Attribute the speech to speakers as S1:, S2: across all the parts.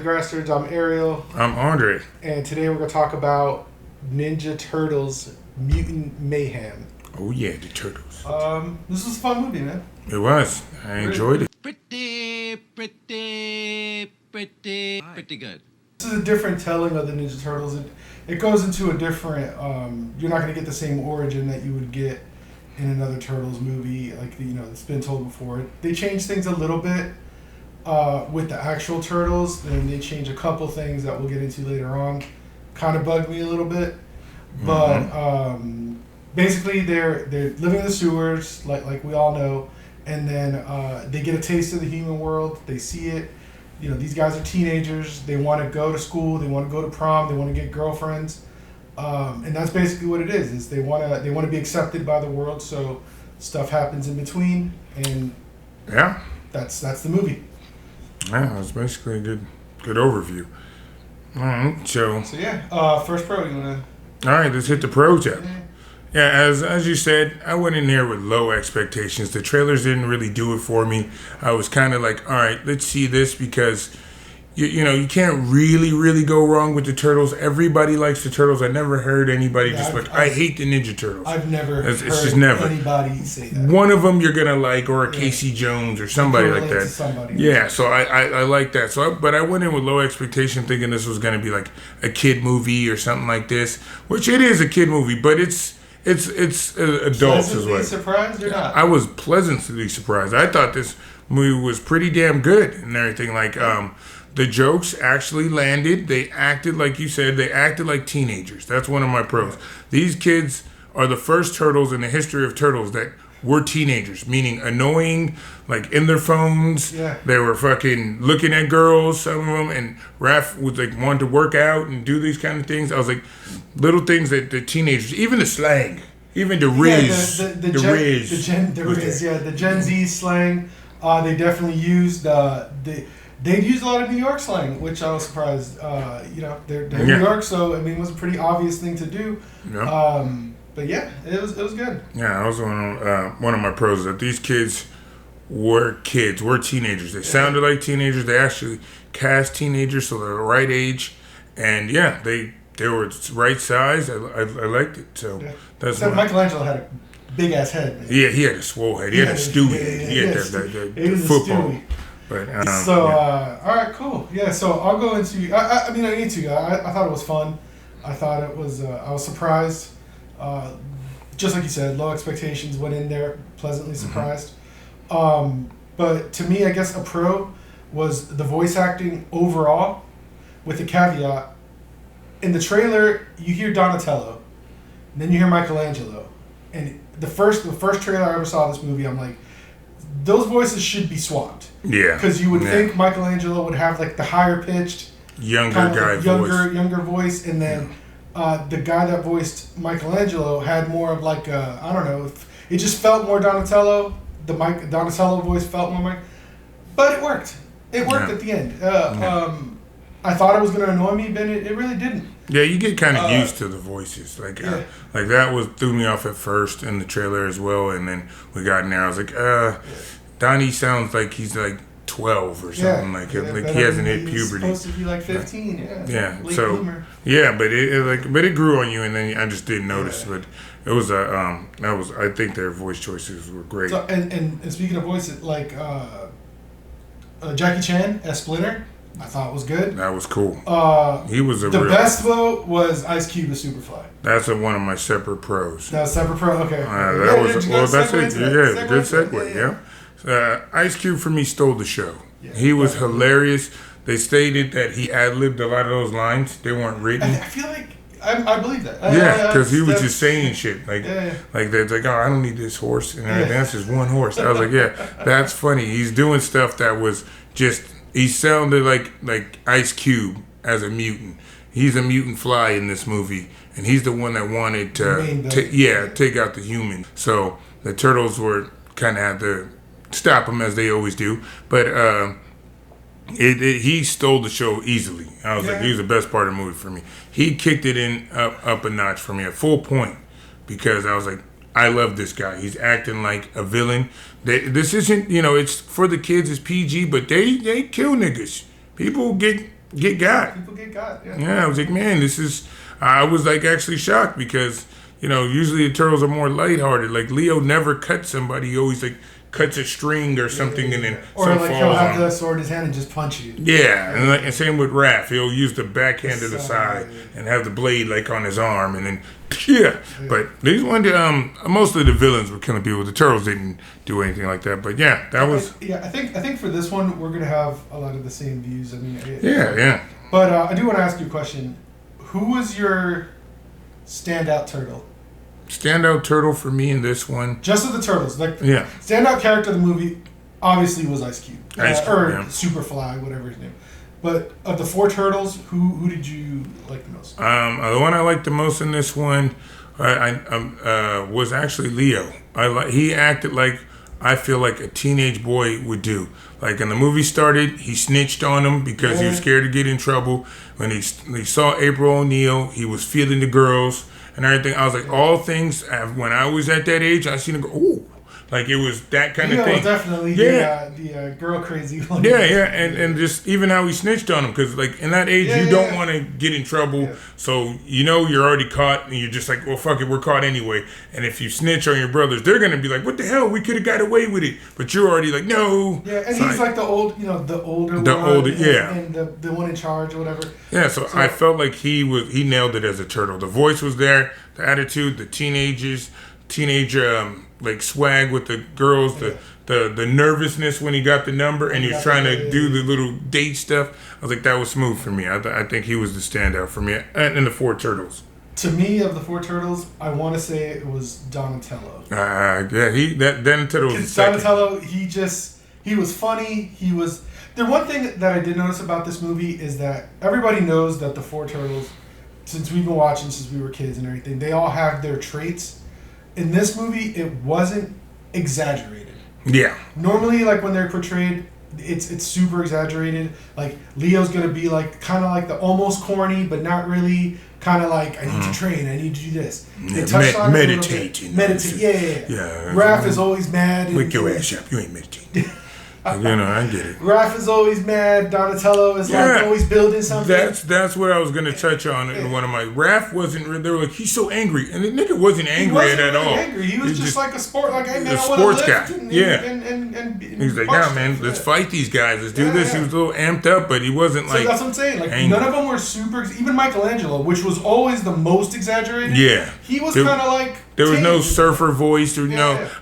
S1: the Grastards. I'm Ariel.
S2: I'm Andre.
S1: And today we're going to talk about Ninja Turtles Mutant Mayhem.
S2: Oh, yeah, the Turtles.
S1: This was a fun movie, man.
S2: It was. I enjoyed it.
S3: Pretty good.
S1: This is a different telling of the Ninja Turtles. It goes into a different... you're not going to get the same origin that you would get in another Turtles movie. Like, it's been told before. They changed things a little bit with the actual Turtles. And they changed a couple things that we'll get into later on. Kind of bugged me a little bit. But basically, they're living in the sewers, like we all know. And then they get a taste of the human world. They see it. These guys are teenagers. They want to go to school. They want to go to prom. They want to get girlfriends. And that's basically what it is they want to be accepted by the world. So stuff happens in between, and
S2: yeah,
S1: that's the movie.
S2: Yeah, that's basically a good overview. All right, so
S1: yeah, first pro. You wanna?
S2: All right, let's hit the pros out. Yeah, as you said, I went in there with low expectations. The trailers didn't really do it for me. I was kind of like, all right, let's see this, because you can't really go wrong with the Turtles. Everybody likes the Turtles. I never heard anybody I hate the Ninja Turtles.
S1: I've never
S2: it's just never
S1: anybody say that.
S2: One of them you're gonna like, or a Casey Jones or somebody like that. Yeah, so I like that. But I went in with low expectation, thinking this was gonna be like a kid movie or something like this, which it is a kid movie, but it's adults as well.
S1: Surprised or not?
S2: I was pleasantly surprised. I thought this movie was pretty damn good and everything. Like, the jokes actually landed. They acted, like you said, they acted like teenagers. That's one of my pros. These kids are the first Turtles in the history of Turtles that were teenagers, meaning annoying, like in their phones.
S1: Yeah.
S2: They were fucking looking at girls, some of them, and Raph was like wanting to work out and do these kind of things. I was like, little things that the teenagers, even the slang, even the Riz, the
S1: Gen Z slang. They definitely used They'd used a lot of New York slang, which I was surprised. They're New York, so it was a pretty obvious thing to do.
S2: Yeah.
S1: But yeah, it was good.
S2: Yeah, I was one of my pros that these kids were teenagers. They sounded like teenagers. They actually cast teenagers, so they're the right age, and yeah, they were right size. I liked it. So that's
S1: except Michelangelo had a big ass head. Man.
S2: Yeah, he had a swole head. He had a Stewie head. He had the football. But,
S1: all right, cool. Yeah, so I'll go into. I need to. I thought it was fun. I thought it was. I was surprised. Just like you said, low expectations. Went in there pleasantly surprised. But to me, I guess a pro was the voice acting overall, with the caveat. In the trailer, you hear Donatello, and then you hear Michelangelo, and the first trailer I ever saw of this movie, I'm like, those voices should be swapped.
S2: Yeah,
S1: because you would think Michelangelo would have like the higher pitched, younger voice, and then the guy that voiced Michelangelo had more of like I don't know. It just felt more Donatello. The Donatello voice felt more but it worked. It worked at the end. I thought it was going to annoy me, but it really didn't.
S2: Yeah, you get kind of used to the voices. Like that threw me off at first in the trailer as well, and then we got in there. I was like, Donnie sounds like he's like 12 or something like he hasn't hit puberty. He's
S1: supposed to be like 15.
S2: Yeah.
S1: Late
S2: So
S1: bloomer.
S2: Yeah, but it grew on you, and then I just didn't notice. But it was I think their voice choices were great.
S1: So, and speaking of voices, like Jackie Chan as Splinter, I thought was good.
S2: That was cool. He was the
S1: best though was Ice Cube as Superfly.
S2: That's one of my separate pros.
S1: That's separate pro. Okay.
S2: That's it. Yeah, good segue. Yeah. Ice Cube for me stole the show. Yeah, he was hilarious. They stated that he ad-libbed a lot of those lines. They weren't written.
S1: I feel like I believe that.
S2: Because he was just saying shit like they're like, oh, I don't need this horse, and that's just one horse. I was like, yeah, that's funny. He's doing stuff that was just. He sounded like Ice Cube as a mutant. He's a mutant fly in this movie, and he's the one that wanted to take out the human. So the Turtles were kind of had to stop him, as they always do. But he stole the show easily. I was like, he was the best part of the movie for me. He kicked it in up a notch for me at full point, because I was like, I love this guy. He's acting like a villain. This isn't, it's for the kids, it's PG, but they kill niggas. People get get got.
S1: People get got. Yeah.
S2: Yeah, I was like, man, this is. I was like actually shocked because usually the turtles are more lighthearted. Like Leo never cuts somebody. He always like cuts a string or something and then
S1: or
S2: some
S1: like
S2: falls
S1: he'll have
S2: on.
S1: the sword in his hand and just punch you.
S2: Yeah, and same with Raph. He'll use the backhand to the side and have the blade like on his arm, and then But these most of the villains were killing people. The turtles didn't do anything like that. But yeah, that was.
S1: Yeah, I think for this one we're gonna have a lot of the same views. I mean.
S2: Yeah.
S1: But I do want to ask you a question. Who was your standout turtle?
S2: Standout turtle for me in this one.
S1: Just of the turtles,
S2: yeah.
S1: Standout character of the movie obviously was Ice Cube, or
S2: yeah.
S1: Superfly, whatever his name. But of the 4 turtles, who did you like the most?
S2: The one I liked the most in this one, was actually Leo. He acted like I feel like a teenage boy would do. Like when the movie started, he snitched on him because he was scared to get in trouble. When he saw April O'Neil, he was feeling the girls and everything. I was like, all things, when I was at that age, I seen him go, ooh. Like it was that kind of thing.
S1: Was definitely the girl crazy one.
S2: Yeah, and just even how he snitched on him, because like in that age you don't want to get in trouble, so you're already caught, and you're just like, well, fuck it, we're caught anyway. And if you snitch on your brothers, they're gonna be like, what the hell, we could have got away with it, but you're already like, no.
S1: Yeah, and he's like the older one, and the one in charge or whatever.
S2: Yeah, so I felt like he nailed it as a turtle. The voice was there, the attitude, the teenage like swag with the girls, the nervousness when he got the number and he was trying to do the little date stuff. I was like, that was smooth for me. I think he was the standout for me. And the 4 turtles.
S1: To me, of the 4 turtles, I want to say it was Donatello.
S2: Donatello was second.
S1: Donatello, he was funny. The one thing that I did notice about this movie is that everybody knows that the 4 turtles, since we've been watching since we were kids and everything, they all have their traits. In this movie, it wasn't exaggerated.
S2: Yeah.
S1: Normally, like when they're portrayed, it's super exaggerated. Like Leo's gonna be like kind of like the almost corny, but not really. Kind of like I need to train, I need to do this. They touched on
S2: meditate.
S1: Meditate. Yeah. Raph is always mad.
S2: Wake your ass up. You ain't meditating. I get it.
S1: Raph is always mad. Donatello is like always building something.
S2: That's what I was gonna touch on in one of my. Raph wasn't. They were like, he's so angry, and the nigga wasn't angry at all.
S1: Angry. He was just like a sport, like, hey man,
S2: a
S1: I want to lift.
S2: Guy.
S1: And
S2: he's like, yeah, man, let's fight these guys. Let's do this. He was a little amped up, but he wasn't like.
S1: So that's what I'm saying. Like
S2: angry.
S1: None of them were super. Even Michelangelo, which was always the most exaggerated.
S2: Yeah,
S1: he was kind of like.
S2: There was no surfer voice or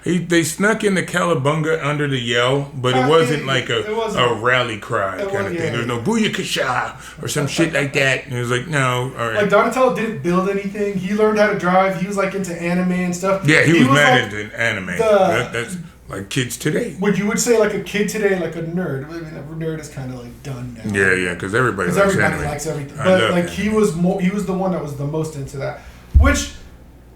S2: they snuck in the Calabunga under the yell, but it wasn't like a rally cry kind of thing. There was no booyakasha or some shit like that. And it was like, no, all right.
S1: Like Donatello didn't build anything. He learned how to drive. He was like into anime and stuff.
S2: Yeah, he was mad into anime. That's like kids today.
S1: You would say like a kid today, like a nerd. I mean, a nerd is kind of like done now.
S2: Yeah, because everybody
S1: likes everything. But like he was the one that was the most into that, which.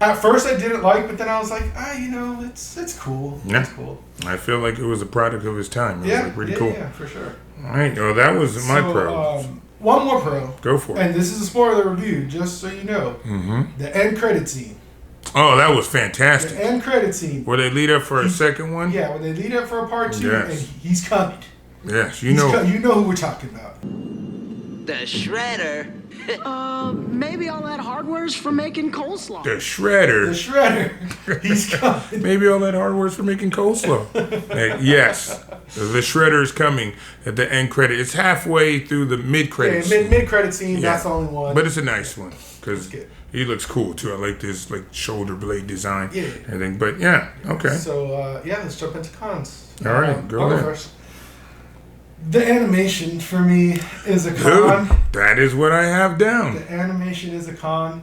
S1: At first I didn't like, but then I was like, it's cool.
S2: Yeah.
S1: It's cool.
S2: I feel like it was a product of his time. It was like pretty cool.
S1: Yeah, for sure.
S2: All right, well, that was my pro.
S1: One more pro.
S2: Go for it.
S1: And this is a spoiler review, just so you know.
S2: Mm-hmm.
S1: The end credit scene.
S2: Oh, that was fantastic.
S1: The end credit scene.
S2: Where they lead up for a second one?
S1: Yeah, where they lead up for a part 2, and he's coming.
S2: Yes, you know
S1: who we're talking about.
S3: The Shredder.
S4: Maybe all that hardware's for making coleslaw.
S2: The Shredder.
S1: He's coming.
S2: Maybe all that hardware's for making coleslaw. Yes. The Shredder is coming at the end credit. It's halfway through the mid-credit scene.
S1: Mid-credit scene, that's the only one.
S2: But it's a nice one, because he looks cool, too. I like this shoulder blade design.
S1: Yeah.
S2: Everything. But, yeah, okay.
S1: So, let's jump into cons.
S2: All right, go ahead.
S1: First. The animation for me is a con.
S2: Dude, that is what I have down.
S1: The animation is a con.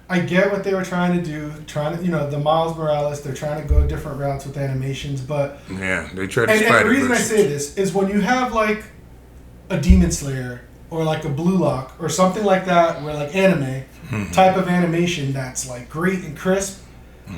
S1: I get what they were trying to do. The Miles Morales, they're trying to go different routes with animations, but
S2: yeah, they try to.
S1: And the reason I say this is when you have like a Demon Slayer or like a Blue Lock or something like that, where like anime type of animation that's like great and crisp,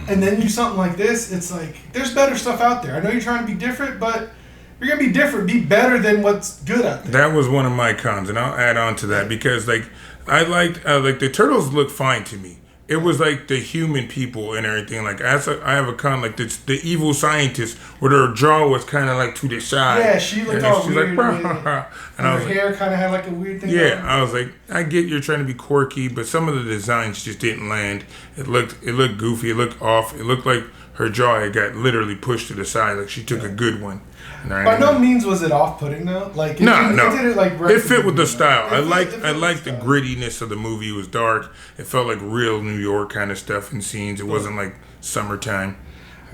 S1: and then do something like this, it's like there's better stuff out there. I know you're trying to be different, but. You're going to be different. Be better than what's good out there.
S2: That was one of my cons, and I'll add on to that because, like, I liked, the Turtles look fine to me. it was like the human people and everything. Like I have a con like the evil scientist where her jaw was kind of like to the side.
S1: Yeah, she looked all weird.
S2: Like, and
S1: her hair kind of had like a weird thing.
S2: Yeah, I was like, I get you're trying to be quirky, but some of the designs just didn't land. It looked goofy. It looked off. It looked like her jaw had got literally pushed to the side. Like she took a good one.
S1: By no means was it off-putting though. Like
S2: no.
S1: It did it like right
S2: it fit with the style. I liked the
S1: style.
S2: grittiness of the movie. It was dark. It felt like real New York kind of stuff and scenes. It wasn't like summertime.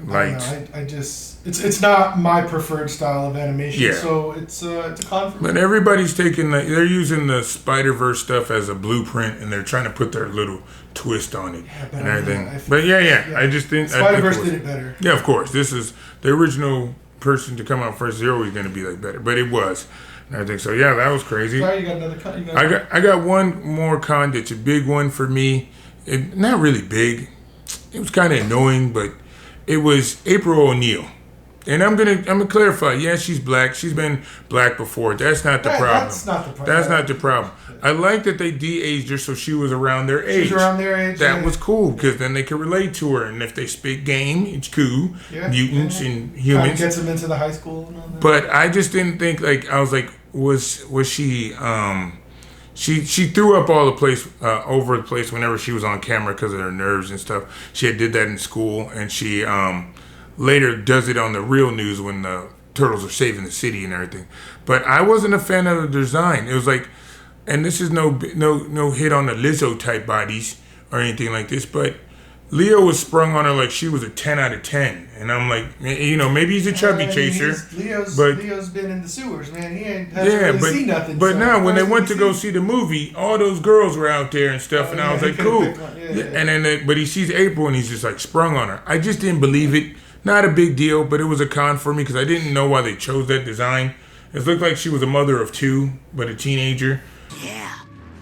S1: I just it's not my preferred style of animation.
S2: Yeah.
S1: So it's a con for me.
S2: But everybody's they're using the Spider-Verse stuff as a blueprint, and they're trying to put their little twist on it and everything. I just think
S1: Spider-Verse did it better.
S2: Yeah, of course. This is the original person to come out first. They're always going to be like better, but it was and everything. So yeah, that was crazy.
S1: Sorry, you got another con.
S2: I got one more con that's a big one for me. Not really big. It was kind of annoying, but it was April O'Neil. And I'm gonna clarify. Yeah, she's black. She's been black before. That's not the problem.
S1: That's not the problem.
S2: That's not the problem. I like that they de-aged her so she was around their age.
S1: She's around their age.
S2: That was cool because then they could relate to her. And if they speak game, it's cool. Yeah, mutants and humans.
S1: Kind of gets them into the high school and all that.
S2: But I just didn't think I was like, was she? She threw up all the place over the place whenever she was on camera because of her nerves and stuff. She did that in school, and she later does it on the real news when the turtles are saving the city and everything. But I wasn't a fan of the design. It was like, and this is no hit on the Lizzo type bodies or anything like this, but Leo was sprung on her like she was a 10 out of 10. And I'm like, maybe he's a chubby chaser.
S1: Leo's been in the sewers, man. He hasn't really seen nothing.
S2: But now when they went to go see the movie, all those girls were out there and stuff, and I was like, cool. And then, but he sees April and he's just like sprung on her. I just didn't believe it. Not a big deal, but it was a con for me because I didn't know why they chose that design. It looked like she was a mother of two, but a teenager.
S4: Yeah,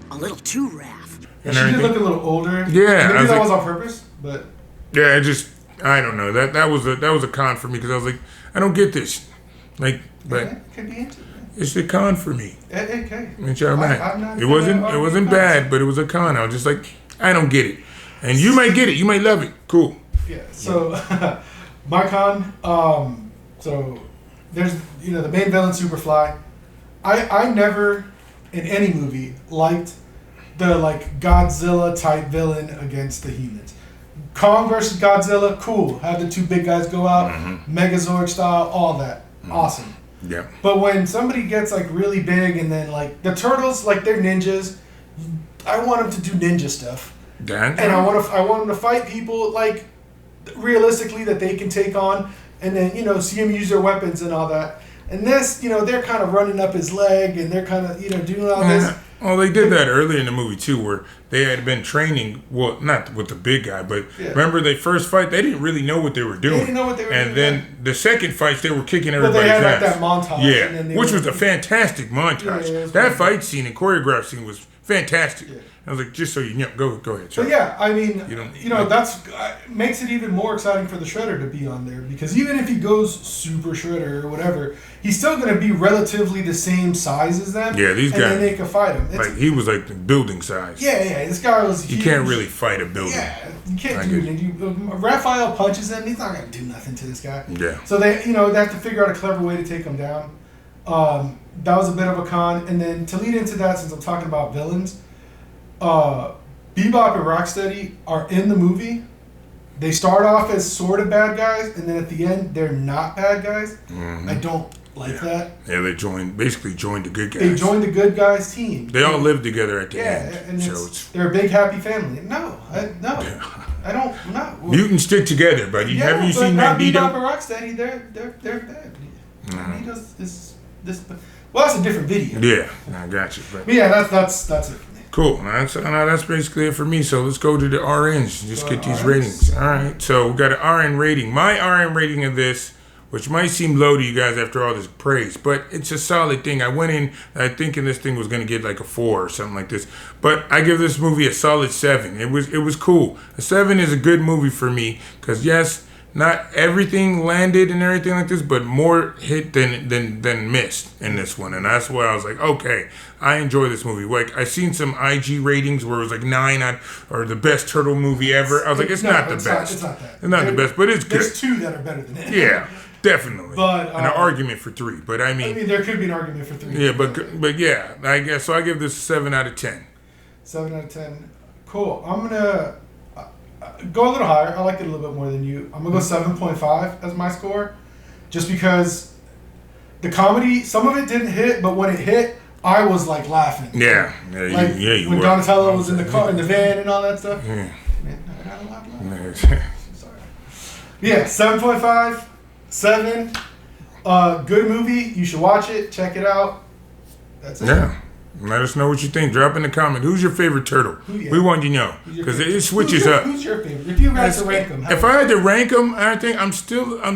S4: a little too rough.
S1: She did look a little older.
S2: Yeah,
S1: maybe that was on purpose, but
S2: yeah, I don't know. That was a con for me because I was like, I don't get this. Like, but
S1: it could be into it.
S2: It's a con for me.
S1: Okay.
S2: It wasn't bad, but it was a con. I was just like, I don't get it, and you might get it. You might love it. Cool.
S1: Yeah. So. My con, so there's, the main villain, Superfly. I never, in any movie, liked the, Godzilla type villain against the humans. Kong versus Godzilla, cool. Have the two big guys go out, Megazord style, all that. Awesome.
S2: Yeah.
S1: But when somebody gets, really big and then, the turtles, they're ninjas, I want them to do ninja stuff. And I want them to fight people, realistically that they can take on, and then see him use their weapons and all that. And this, they're kind of running up his leg and they're kind of doing all this.
S2: Well, they did that earlier in the movie too, where they had been training. Well, not with the big guy, but remember they first fight, they didn't really know what they were doing.
S1: They didn't know what they were doing.
S2: And then the second fights, they were kicking everybody's ass.
S1: But they had that montage.
S2: Yeah, which was a fantastic montage.
S1: Yeah,
S2: that fight scene and choreographed scene was fantastic. Yeah. I was like, just so you know, go ahead.
S1: But yeah, I mean, that's makes it even more exciting for the Shredder to be on there, because even if he goes Super Shredder or whatever, he's still going to be relatively the same size as them.
S2: Yeah, these guys.
S1: And then they can fight him.
S2: He was the building size.
S1: Yeah, this guy was huge.
S2: You can't really fight a building.
S1: Yeah, you can't do it. Raphael punches him, he's not going to do nothing to this guy.
S2: Yeah.
S1: So they have to figure out a clever way to take him down. That was a bit of a con. And then to lead into that, since I'm talking about villains, Bebop and Rocksteady are in the movie. They start off as sort of bad guys, and then at the end, they're not bad guys. Mm-hmm. I don't like that.
S2: Yeah, they basically joined the good guys.
S1: They joined the good guys team.
S2: They all live together at the end.
S1: Yeah, and they're a big happy family. I don't. No.
S2: Mutants stick together, buddy.
S1: Yeah,
S2: have you seen Magneto?
S1: Bebop and Rocksteady, they're bad. Magneto is this. Well, that's a different video.
S2: Yeah, I got you.
S1: But yeah, that's it.
S2: Cool. That's basically it for me. So let's go to the RNs. Just get these ratings. All right. So we got an RN rating. My RN rating of this, which might seem low to you guys after all this praise, but it's a solid thing. I went in thinking this thing was going to get like a 4 or something like this, but I give this movie a solid 7. It was cool. A 7 is a good movie for me because yes, not everything landed and everything like this, but more hit than missed in this one. And that's why I was like, okay, I enjoy this movie. Like, I seen some IG ratings where it was like 9 out, or the best turtle movie ever. I was like, it's not the best.
S1: It's not that.
S2: It's not the best, but it's good.
S1: There's 2 that are better than it.
S2: Yeah, definitely.
S1: But
S2: and an argument for 3. But I mean,
S1: there could be an argument for 3.
S2: Yeah, but yeah, I guess so. I give this 7 out of 10.
S1: 7 out of 10. Cool. I'm gonna go a little higher. I liked it a little bit more than you. I'm gonna go 7.5 as my score, just because the comedy, some of it didn't hit, but when it hit, I was like laughing.
S2: Yeah,
S1: like
S2: you
S1: when
S2: were.
S1: Donatello was in the car, in the van, and all that stuff.
S2: Yeah.
S1: Man, I got a lot. I'm sorry. Yeah, 7.5, 7. Good movie. You should watch it. Check it out. That's it.
S2: Yeah. Let us know what you think. Drop in the comment. Who's your favorite turtle? We want you to know because it switches up.
S1: Who's your favorite? If you had to rank them,
S2: if I had to rank them, I think I'm still a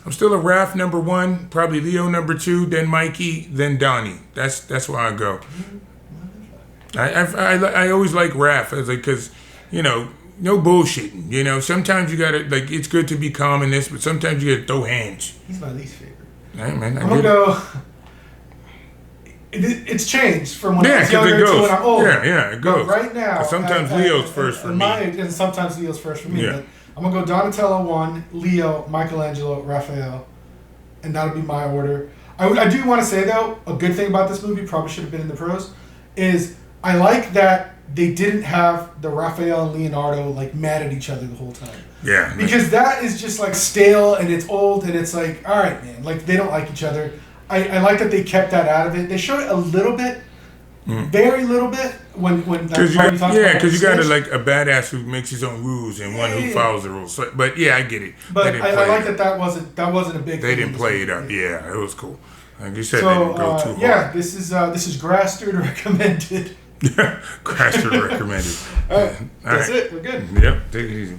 S2: Raph number 1, probably Leo number 2, then Mikey, then Donnie. That's where I go. I always like Raph because no bullshitting. Sometimes you gotta it's good to be calm in this, but sometimes you gotta throw hands.
S1: He's my least favorite.
S2: Hey man,
S1: I'm gonna go. It's changed from when I was younger to when I'm older.
S2: Yeah, it goes.
S1: But right now,
S2: sometimes Leo's first for me.
S1: And sometimes Leo's first for me.
S2: Yeah.
S1: But I'm gonna go Donatello 1, Leo, Michelangelo, Raphael, and that'll be my order. I do want to say though, a good thing about this movie, probably should have been in the pros, is I like that they didn't have the Raphael and Leonardo mad at each other the whole time.
S2: Yeah.
S1: Because that is just stale and it's old and it's all right, man. They don't like each other. I like that they kept that out of it. They showed it a little bit, very little bit when that party talks about
S2: because you got a badass who makes his own rules and one who follows the rules. So, but yeah, I get it.
S1: But I like that wasn't a big.
S2: They didn't play it up. Yeah, it was cool. Like you said,
S1: so,
S2: they didn't go too hard.
S1: Yeah, this is Grastard recommended.
S2: Grastard recommended.
S1: All right, that's it. We're good.
S2: Yep, take it easy.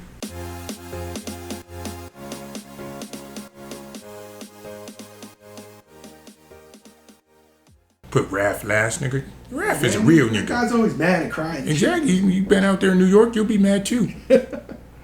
S2: Put Raph last, nigga. Raph is a real nigga.
S1: You guys always mad and crying.
S2: Exactly. You been out there in New York, you'll be mad too.